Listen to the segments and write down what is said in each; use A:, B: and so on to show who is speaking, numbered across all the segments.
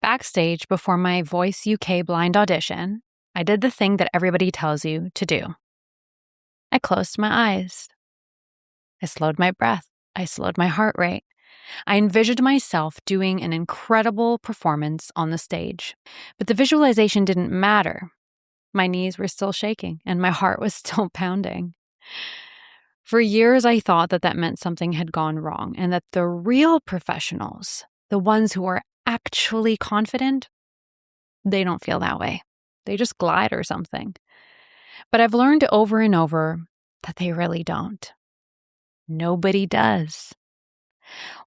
A: Backstage, before my Voice UK blind audition, I did the thing that everybody tells you to do. I closed my eyes. I slowed my breath. I slowed my heart rate. I envisioned myself doing an incredible performance on the stage. But the visualization didn't matter. My knees were still shaking and my heart was still pounding. For years, I thought that meant something had gone wrong and that the real professionals, the ones who are actually confident, they don't feel that way. They just glide or something. But I've learned over and over that they really don't. Nobody does.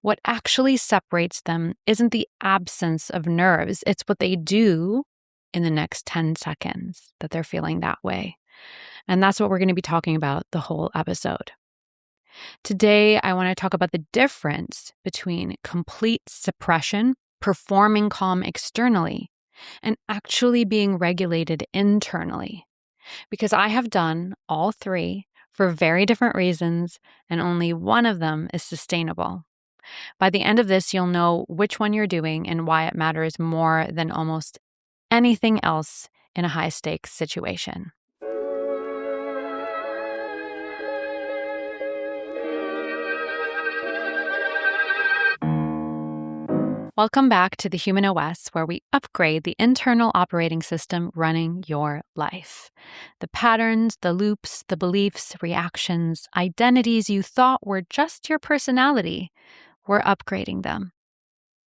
A: What actually separates them isn't the absence of nerves, it's what they do in the next 10 seconds that they're feeling that way. And that's what we're going to be talking about the whole episode. Today, I want to talk about the difference between complete suppression, performing calm externally, and actually being regulated internally. Because I have done all three for very different reasons, and only one of them is sustainable. By the end of this, you'll know which one you're doing and why it matters more than almost anything else in a high-stakes situation. Welcome back to the Human OS, where we upgrade the internal operating system running your life. The patterns, the loops, the beliefs, reactions, identities you thought were just your personality, we're upgrading them.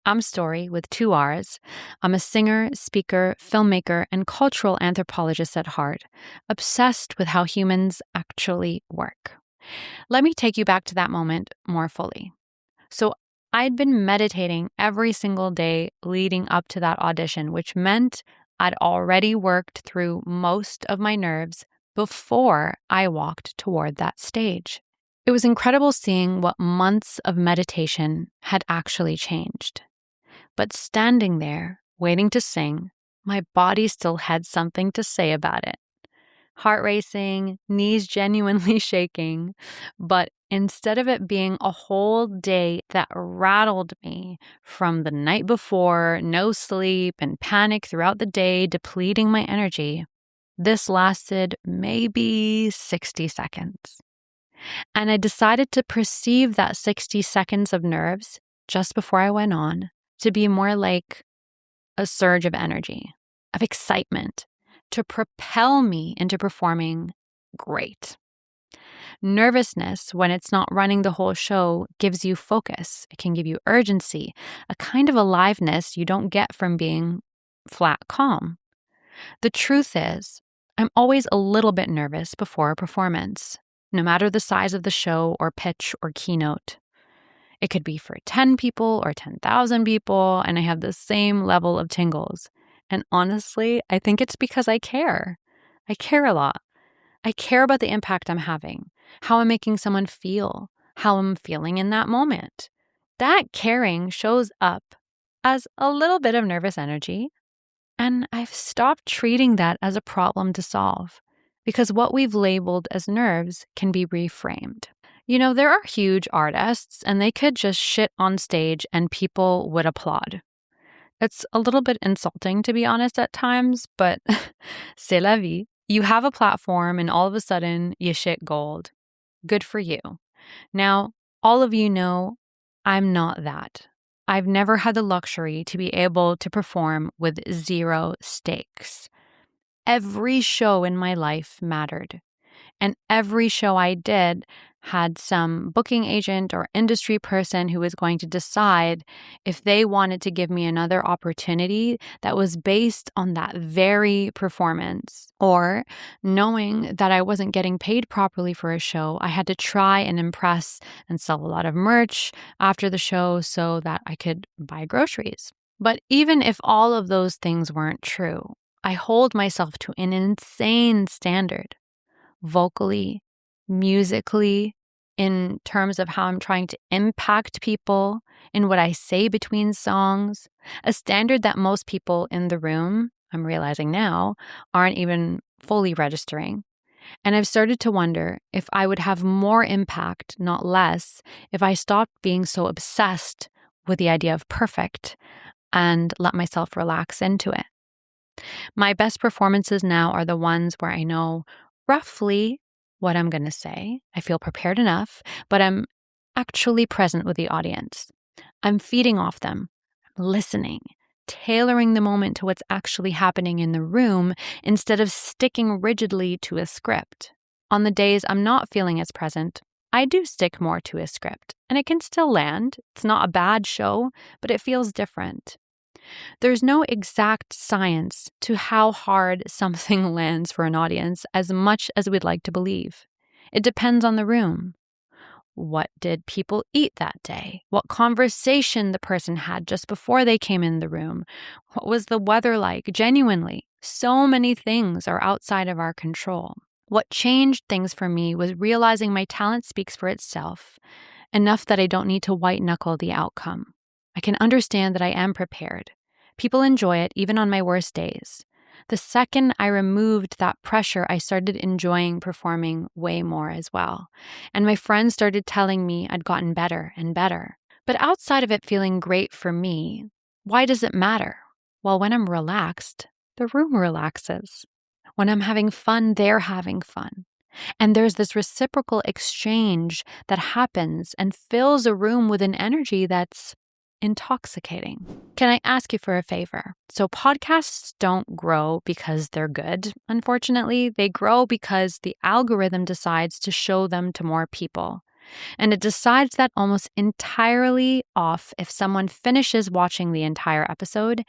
A: I'm STORRY with 2 R's. I'm a singer, speaker, filmmaker, and cultural anthropologist at heart, obsessed with how humans actually work. Let me take you back to that moment more fully. So I'd been meditating every single day leading up to that audition, which meant I'd already worked through most of my nerves before I walked toward that stage. It was incredible seeing what months of meditation had actually changed. But standing there, waiting to sing, my body still had something to say about it. Heart racing, knees genuinely shaking, but instead of it being a whole day that rattled me from the night before, no sleep and panic throughout the day, depleting my energy, this lasted maybe 60 seconds. And I decided to perceive that 60 seconds of nerves just before I went on to be more like a surge of energy, of excitement, to propel me into performing great. Nervousness, when it's not running the whole show, gives you focus. It can give you urgency, a kind of aliveness you don't get from being flat calm. The truth is, I'm always a little bit nervous before a performance, no matter the size of the show or pitch or keynote. It could be for 10 people or 10,000 people, and I have the same level of tingles. And honestly, I think it's because I care. I care a lot. I care about the impact I'm having, how I'm making someone feel, how I'm feeling in that moment. That caring shows up as a little bit of nervous energy, and I've stopped treating that as a problem to solve because what we've labeled as nerves can be reframed. You know, there are huge artists, and they could just shit on stage and people would applaud. It's a little bit insulting, to be honest, at times, but c'est la vie. You have a platform and all of a sudden you shit gold. Good for you. Now, all of you know I'm not that. I've never had the luxury to be able to perform with 0 stakes. Every show in my life mattered. And every show I did had some booking agent or industry person who was going to decide if they wanted to give me another opportunity that was based on that very performance. Or knowing that I wasn't getting paid properly for a show, I had to try and impress and sell a lot of merch after the show so that I could buy groceries. But even if all of those things weren't true, I hold myself to an insane standard. Vocally, musically, in terms of how I'm trying to impact people, in what I say between songs, a standard that most people in the room, I'm realizing now, aren't even fully registering. And I've started to wonder if I would have more impact, not less, if I stopped being so obsessed with the idea of perfect and let myself relax into it. My best performances now are the ones where I know roughly what I'm going to say. I feel prepared enough, but I'm actually present with the audience. I'm feeding off them, listening, tailoring the moment to what's actually happening in the room instead of sticking rigidly to a script. On the days I'm not feeling as present, I do stick more to a script, and it can still land. It's not a bad show, but it feels different. There's no exact science to how hard something lands for an audience as much as we'd like to believe. It depends on the room. What did people eat that day? What conversation the person had just before they came in the room? What was the weather like? Genuinely, so many things are outside of our control. What changed things for me was realizing my talent speaks for itself, enough that I don't need to white-knuckle the outcome. I can understand that I am prepared. People enjoy it even on my worst days. The second I removed that pressure, I started enjoying performing way more as well. And my friends started telling me I'd gotten better and better. But outside of it feeling great for me, why does it matter? Well, when I'm relaxed, the room relaxes. When I'm having fun, they're having fun. And there's this reciprocal exchange that happens and fills a room with an energy that's intoxicating. Can I ask you for a favor? So podcasts don't grow because they're good. Unfortunately, they grow because the algorithm decides to show them to more people. And it decides that almost entirely off if someone finishes watching the entire episode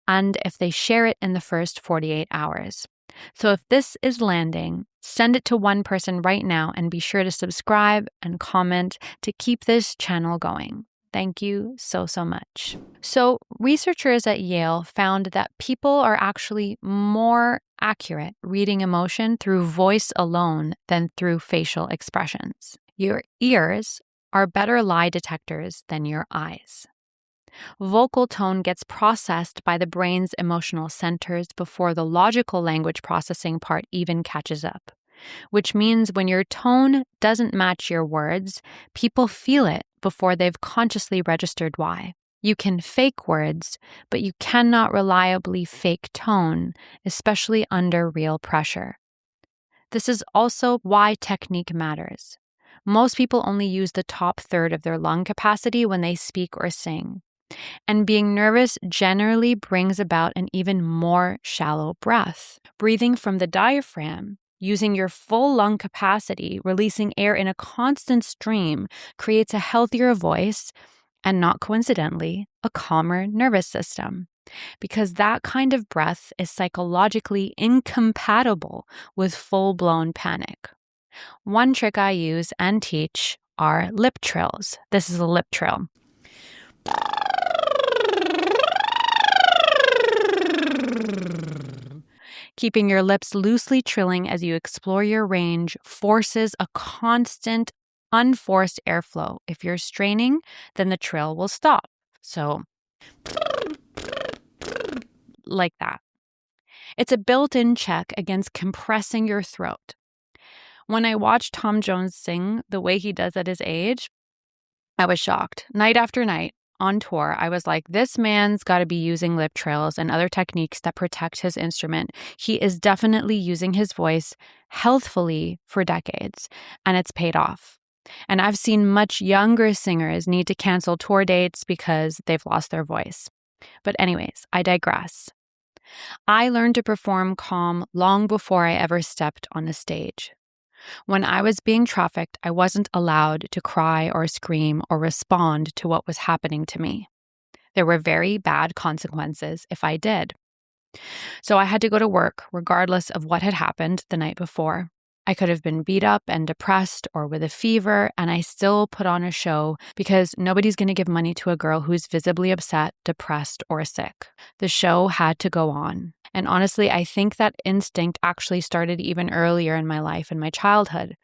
A: and if they share it in the first 48 hours. So if this is landing, send it to one person right now and be sure to subscribe and comment to keep this channel going. Thank you so much. So researchers at Yale found that people are actually more accurate reading emotion through voice alone than through facial expressions. Your ears are better lie detectors than your eyes. Vocal tone gets processed by the brain's emotional centers before the logical language processing part even catches up, which means when your tone doesn't match your words, people feel it before they've consciously registered why. You can fake words, but you cannot reliably fake tone, especially under real pressure. This is also why technique matters. Most people only use the top third of their lung capacity when they speak or sing. And being nervous generally brings about an even more shallow breath. Breathing from the diaphragm, using your full lung capacity, releasing air in a constant stream, creates a healthier voice and, not coincidentally, a calmer nervous system. Because that kind of breath is psychologically incompatible with full-blown panic. One trick I use and teach are lip trills. This is a lip trill. Keeping your lips loosely trilling as you explore your range forces a constant, unforced airflow. If you're straining, then the trill will stop. So, like that. It's a built-in check against compressing your throat. When I watched Tom Jones sing the way he does at his age, I was shocked. Night after night, on tour, I was like, this man's got to be using lip trills and other techniques that protect his instrument. He is definitely using his voice healthfully for decades, and it's paid off. And I've seen much younger singers need to cancel tour dates because they've lost their voice. But anyways, I digress. I learned to perform calm long before I ever stepped on a stage. When I was being trafficked, I wasn't allowed to cry or scream or respond to what was happening to me. There were very bad consequences if I did. So I had to go to work regardless of what had happened the night before. I could have been beat up and depressed or with a fever, and I still put on a show because nobody's going to give money to a girl who's visibly upset, depressed, or sick. The show had to go on. And honestly, I think that instinct actually started even earlier in my life, in my childhood,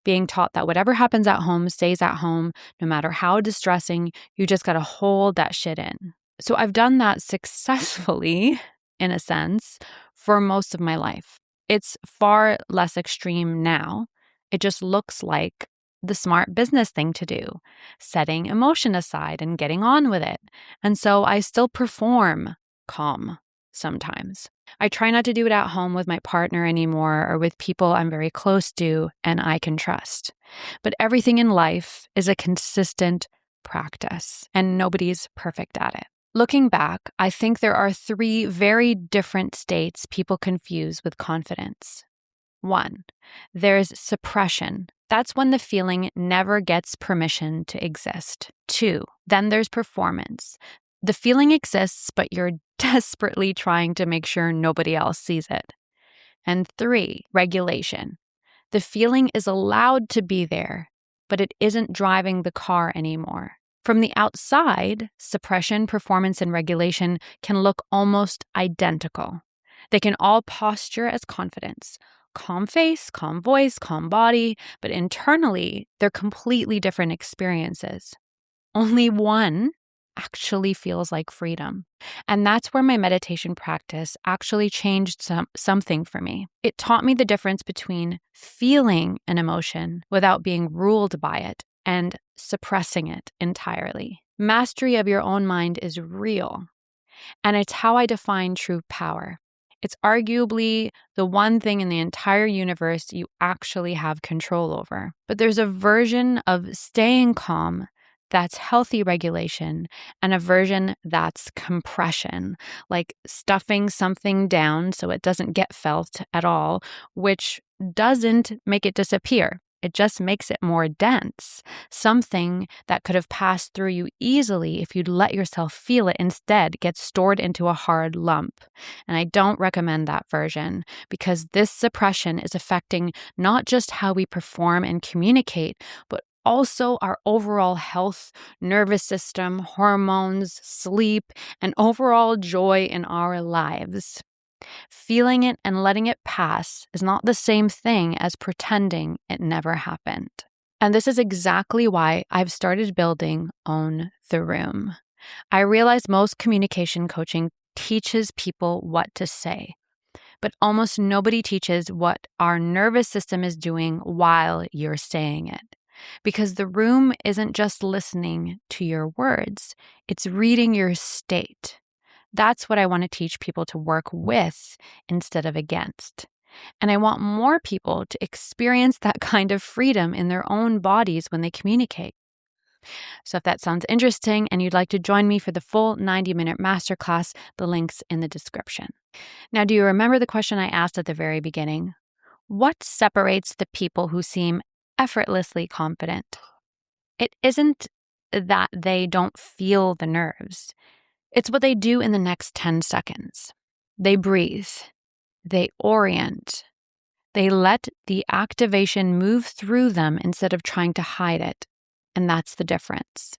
A: being taught that whatever happens at home stays at home, no matter how distressing, you just got to hold that shit in. So I've done that successfully, in a sense, for most of my life. It's far less extreme now. It just looks like the smart business thing to do, setting emotion aside and getting on with it. And so I still perform calm sometimes. I try not to do it at home with my partner anymore or with people I'm very close to and I can trust. But everything in life is a consistent practice, and nobody's perfect at it. Looking back, I think there are 3 very different states people confuse with confidence. 1, there's suppression. That's when the feeling never gets permission to exist. 2, then there's performance. The feeling exists, but you're desperately trying to make sure nobody else sees it. And 3, regulation. The feeling is allowed to be there, but it isn't driving the car anymore. From the outside, suppression, performance, and regulation can look almost identical. They can all posture as confidence. Calm face, calm voice, calm body, but internally, they're completely different experiences. Only one actually feels like freedom. And that's where my meditation practice actually changed something for me. It taught me the difference between feeling an emotion without being ruled by it and suppressing it entirely. Mastery of your own mind is real, and it's how I define true power. It's arguably the one thing in the entire universe you actually have control over. But there's a version of staying calm that's healthy regulation, and a version that's compression, like stuffing something down so it doesn't get felt at all, which doesn't make it disappear. It just makes it more dense. Something that could have passed through you easily if you'd let yourself feel it instead gets stored into a hard lump. And I don't recommend that version because this suppression is affecting not just how we perform and communicate, but also our overall health, nervous system, hormones, sleep, and overall joy in our lives. Feeling it and letting it pass is not the same thing as pretending it never happened. And this is exactly why I've started building Own the Room. I realize most communication coaching teaches people what to say, but almost nobody teaches what our nervous system is doing while you're saying it. Because the room isn't just listening to your words, it's reading your state. That's what I want to teach people to work with instead of against. And I want more people to experience that kind of freedom in their own bodies when they communicate. So if that sounds interesting and you'd like to join me for the full 90-minute masterclass, the link's in the description. Now, do you remember the question I asked at the very beginning? What separates the people who seem effortlessly confident? It isn't that they don't feel the nerves. It's what they do in the next 10 seconds. They breathe. They orient. They let the activation move through them instead of trying to hide it. And that's the difference.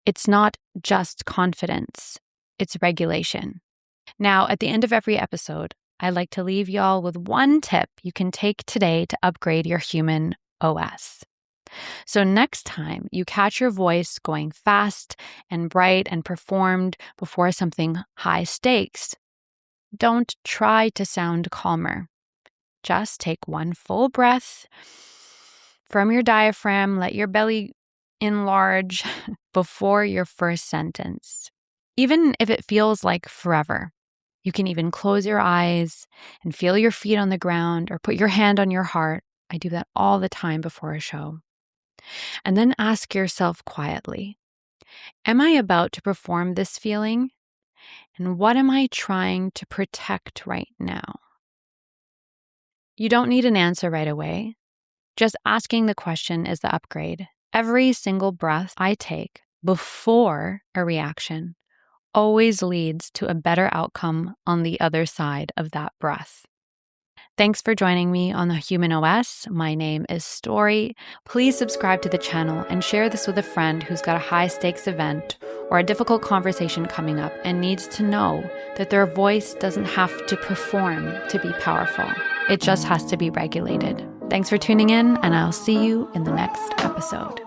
A: It's not just confidence. It's regulation. Now, at the end of every episode, I like to leave y'all with one tip you can take today to upgrade your human OS. So next time you catch your voice going fast and bright and performed before something high stakes, don't try to sound calmer. Just take one full breath from your diaphragm, let your belly enlarge before your first sentence. Even if it feels like forever, you can even close your eyes and feel your feet on the ground or put your hand on your heart. I do that all the time before a show. And then ask yourself quietly, am I about to perform this feeling? And what am I trying to protect right now? You don't need an answer right away. Just asking the question is the upgrade. Every single breath I take before a reaction always leads to a better outcome on the other side of that breath. Thanks for joining me on the Human OS. My name is STORRY. Please subscribe to the channel and share this with a friend who's got a high-stakes event or a difficult conversation coming up and needs to know that their voice doesn't have to perform to be powerful. It just has to be regulated. Thanks for tuning in, and I'll see you in the next episode.